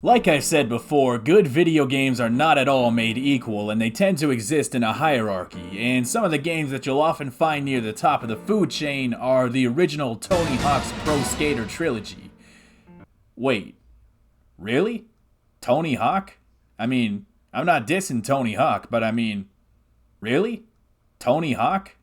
Like I said before, good video games are not at all made equal, and they tend to exist in a hierarchy, and some of the games that you'll often find near the top of the food chain are the original Tony Hawk's Pro Skater trilogy. Wait, really? Tony Hawk? I mean, I'm not dissing Tony Hawk, but I mean, really? Tony Hawk?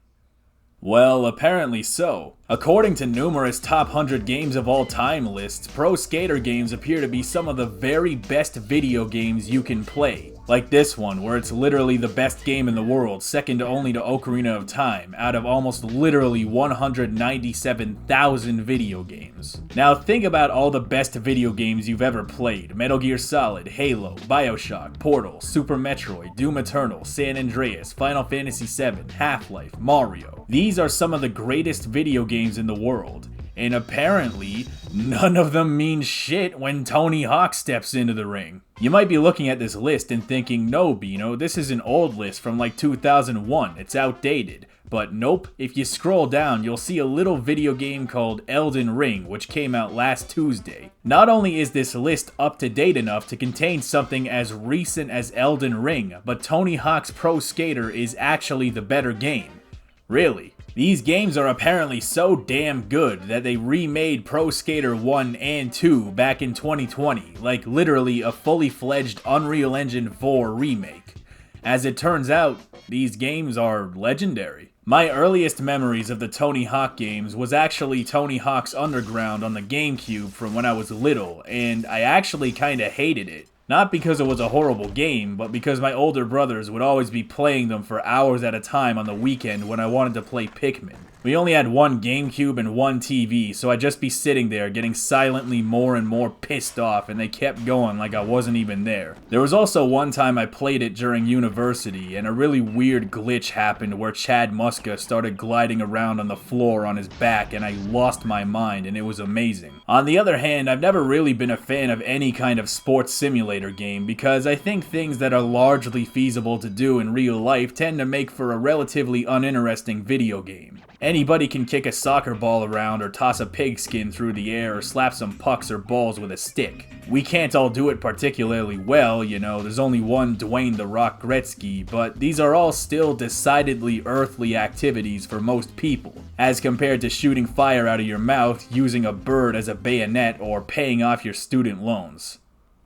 Well, apparently so. According to numerous top 100 games of all time lists, Pro Skater games appear to be some of the very best video games you can play. Like this one, where it's literally the best game in the world, second only to Ocarina of Time, out of almost literally 197,000 video games. Now think about all the best video games you've ever played: Metal Gear Solid, Halo, Bioshock, Portal, Super Metroid, Doom Eternal, San Andreas, Final Fantasy VII, Half-Life, Mario. These are some of the greatest video games in the world. And apparently, none of them mean shit when Tony Hawk steps into the ring. You might be looking at this list and thinking, no, Bino, this is an old list from like 2001, it's outdated. But nope, if you scroll down, you'll see a little video game called Elden Ring, which came out last Tuesday. Not only is this list up to date enough to contain something as recent as Elden Ring, but Tony Hawk's Pro Skater is actually the better game. Really. These games are apparently so damn good that they remade Pro Skater 1 and 2 back in 2020, like literally a fully fledged Unreal Engine 4 remake. As it turns out, these games are legendary. My earliest memories of the Tony Hawk games was actually Tony Hawk's Underground on the GameCube from when I was little, and I actually kinda hated it. Not because it was a horrible game, but because my older brothers would always be playing them for hours at a time on the weekend when I wanted to play Pikmin. We only had one GameCube and one TV, so I'd just be sitting there getting silently more and more pissed off, and they kept going like I wasn't even there. There was also one time I played it during university, and a really weird glitch happened where Chad Muska started gliding around on the floor on his back, and I lost my mind, and it was amazing. On the other hand, I've never really been a fan of any kind of sports simulator game, because I think things that are largely feasible to do in real life tend to make for a relatively uninteresting video game. Anybody can kick a soccer ball around or toss a pigskin through the air or slap some pucks or balls with a stick. We can't all do it particularly well, you know, there's only one Dwayne "The Rock" Gretzky, but these are all still decidedly earthly activities for most people, as compared to shooting fire out of your mouth, using a bird as a bayonet, or paying off your student loans.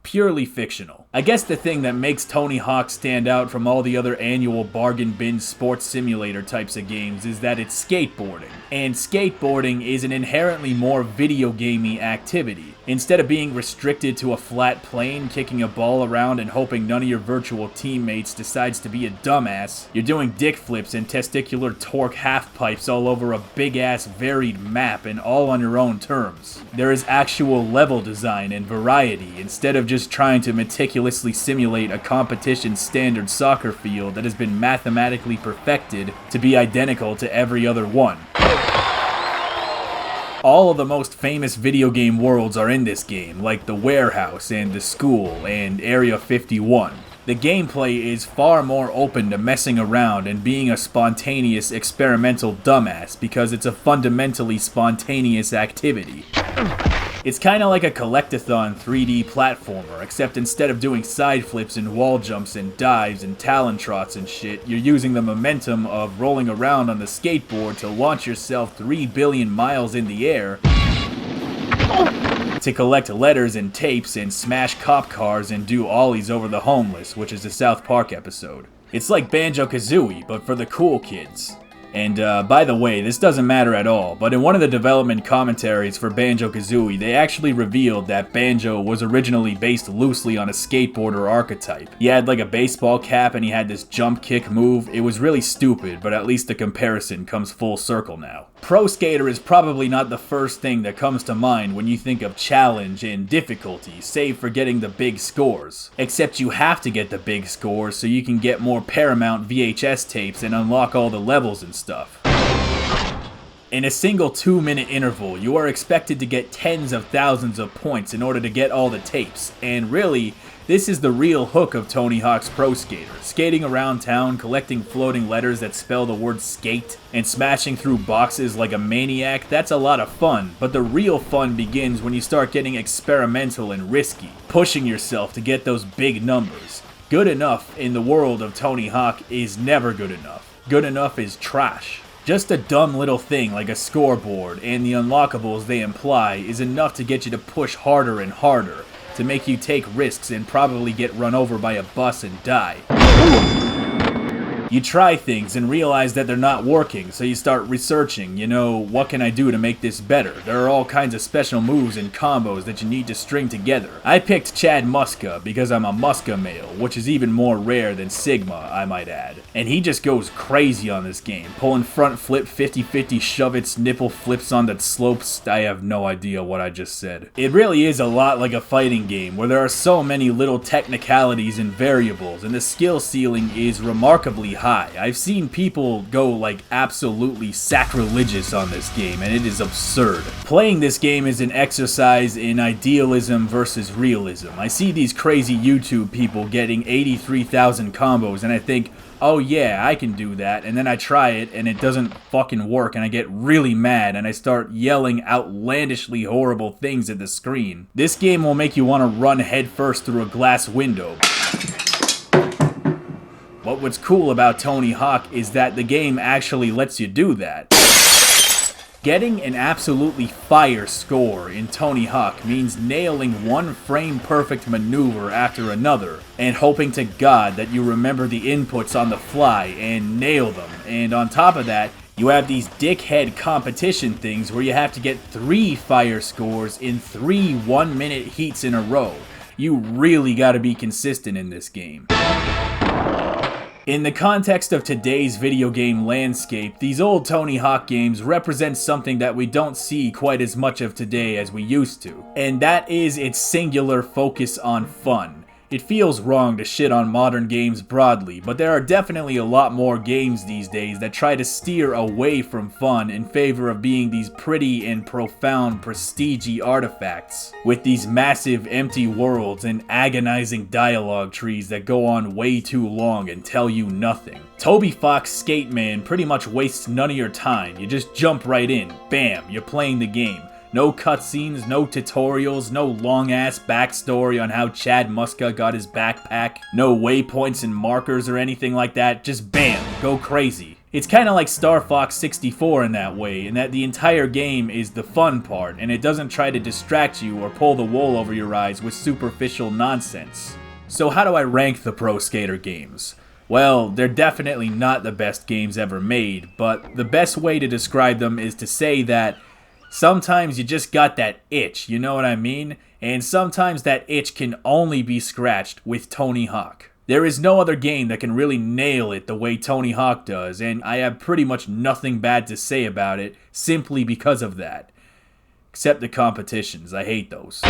Purely fictional. I guess the thing that makes Tony Hawk stand out from all the other annual bargain bin sports simulator types of games is that it's skateboarding. And skateboarding is an inherently more video gamey activity. Instead of being restricted to a flat plane, kicking a ball around and hoping none of your virtual teammates decides to be a dumbass, you're doing dick flips and testicular torque half pipes all over a big ass varied map, and all on your own terms. There is actual level design and variety, instead of just trying to meticulously simulate a competition standard soccer field that has been mathematically perfected to be identical to every other one. All of the most famous video game worlds are in this game, like the warehouse and the school and Area 51. The gameplay is far more open to messing around and being a spontaneous experimental dumbass because it's a fundamentally spontaneous activity. It's kinda like a collectathon 3D platformer, except instead of doing side flips and wall jumps and dives and talon trots and shit, you're using the momentum of rolling around on the skateboard to launch yourself 3 billion miles in the air to collect letters and tapes and smash cop cars and do ollies over the homeless, which is a South Park episode. It's like Banjo-Kazooie, but for the cool kids. And by the way, this doesn't matter at all, but in one of the development commentaries for Banjo-Kazooie, they actually revealed that Banjo was originally based loosely on a skateboarder archetype. He had like a baseball cap and he had this jump kick move. It was really stupid, but at least the comparison comes full circle now. Pro Skater is probably not the first thing that comes to mind when you think of challenge and difficulty, save for getting the big scores. Except you have to get the big scores so you can get more Paramount VHS tapes and unlock all the levels and stuff. In a single 2-minute interval, you are expected to get tens of thousands of points in order to get all the tapes, and really, this is the real hook of Tony Hawk's Pro Skater. Skating around town, collecting floating letters that spell the word skate, and smashing through boxes like a maniac, that's a lot of fun, but the real fun begins when you start getting experimental and risky, pushing yourself to get those big numbers. Good enough in the world of Tony Hawk is never good enough. Good enough is trash. Just a dumb little thing like a scoreboard and the unlockables they imply is enough to get you to push harder and harder, to make you take risks and probably get run over by a bus and die. You try things and realize that they're not working, so you start researching, what can I do to make this better? There are all kinds of special moves and combos that you need to string together. I picked Chad Muska because I'm a Muska male, which is even more rare than Sigma, I might add. And he just goes crazy on this game, pulling front flip 50-50 shove-its, nipple flips on the slopes. I have no idea what I just said. It really is a lot like a fighting game, where there are so many little technicalities and variables, and the skill ceiling is remarkably high. I've seen people go like absolutely sacrilegious on this game, and it is absurd. Playing this game is an exercise in idealism versus realism. I see these crazy YouTube people getting 83,000 combos, and I think, oh yeah, I can do that, and then I try it and it doesn't fucking work, and I get really mad and I start yelling outlandishly horrible things at the screen. This game will make you want to run headfirst through a glass window. But what's cool about Tony Hawk is that the game actually lets you do that. Getting an absolutely fire score in Tony Hawk means nailing one frame-perfect maneuver after another, and hoping to God that you remember the inputs on the fly and nail them. And on top of that, you have these dickhead competition things where you have to get 3 fire scores in 3 1-minute heats in a row. You really gotta be consistent in this game. In the context of today's video game landscape, these old Tony Hawk games represent something that we don't see quite as much of today as we used to, and that is its singular focus on fun. It feels wrong to shit on modern games broadly, but there are definitely a lot more games these days that try to steer away from fun in favor of being these pretty and profound prestige-y artifacts, with these massive empty worlds and agonizing dialogue trees that go on way too long and tell you nothing. Toby Fox Skate Man pretty much wastes none of your time. You just jump right in, bam, you're playing the game. No cutscenes, no tutorials, no long-ass backstory on how Chad Muska got his backpack, no waypoints and markers or anything like that, just bam, go crazy. It's kinda like Star Fox 64 in that way, in that the entire game is the fun part, and it doesn't try to distract you or pull the wool over your eyes with superficial nonsense. So how do I rank the Pro Skater games? Well, they're definitely not the best games ever made, but the best way to describe them is to say that sometimes you just got that itch, you know what I mean? And sometimes that itch can only be scratched with Tony Hawk. There is no other game that can really nail it the way Tony Hawk does, and I have pretty much nothing bad to say about it simply because of that. Except the competitions, I hate those.